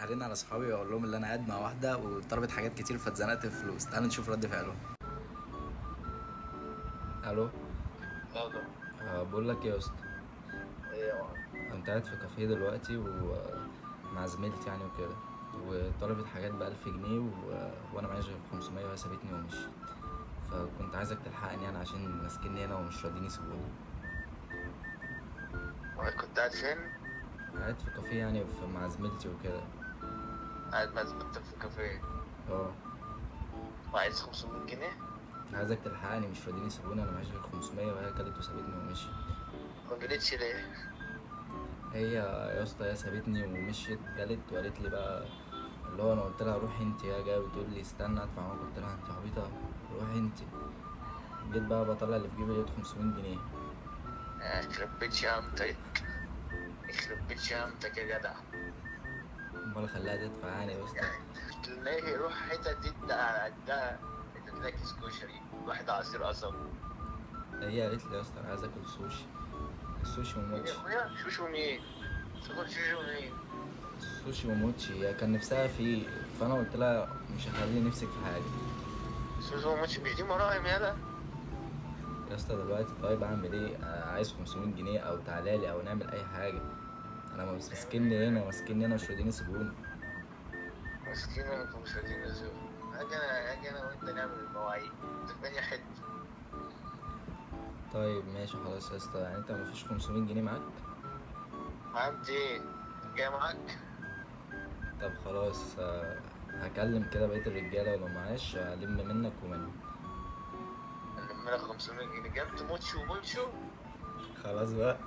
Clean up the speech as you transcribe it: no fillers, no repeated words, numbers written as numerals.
هرن على صحابي واقول لهم اللي انا قاعد مع واحده وطلبت حاجات كتير فاتزنقت في فلوس. تعالوا نشوف رد فعلهم. الو. الو. بقول لك ايه يا اسطى. ايه يا معلم؟ كنت قاعد في كافيه دلوقتي ومع زميلتي يعني وكده، وطلبت حاجات ب1000 جنيه وانا معيش غير 500 وهي سابتني ومشيت. فكنت عايزك تلحقني يعني عشان ماسكيني هنا ومش راضيين يسيبوني. كنت قاعد فين؟ قاعد في كافيه يعني مع زميلتي وكده. قاعد مع زميلتك في كافيه اه. وعايز 500 جنيه؟ عايزك تلحقني، مش راضيين يسيبوني، انا معيش غير 500 وهي كلت وسابتني ومشيت. ما جريتش ليه؟ هي يا اسطى هي سابتني ومشيت، جالت وقالت لي بقى اللي هو انا قلت لها روحي انت، يا جايه بتقول لي استنى ادفع معاك، قلت لها انت عبيطه روحي انت. جيت بقى بطلع اللي في جيبي لقيت 500 جنيه. يخرب بيت شهامتك، يخرب بيت شهامتك يا جدع. امال خلاها تدفع يعني يا اسطى؟ تلاقي روح حتت انت على قدها، انت تلاقي كيس كشري، واحد عصير قصب. هي قالت لي يا اسطى انا عايز اكل سوشي. السوشي يا وموتشي. اخويا شوشو مين؟ تاكل شوشو مين؟ السوشي وموتشي هي كان نفسها فيه، فانا قلت لها مش هخلي نفسك في حاجه. سوشو مش دي مراهم يالا؟ يا اسطى دلوقتي طيب اعمل ايه؟ عايز 500 جنيه او تعالالي او نعمل اي حاجه. انا ماسكني هنا مش راضيين يسيبوني. مسكين انتوا مش راضيين نزول. اجي انا وانت نعمل المواعيد، تبني حد. طيب ماشي خلاص يا اسطى، يعني انت مفيش 500 جنيه معاك؟ عندي. جاي معاك؟ طب خلاص، هكلم كده بقية الرجالة ولو معاش ألم منك ومنهم. نلم لك 500 جنيه، جبت موتشو وبونشو. خلاص بقى.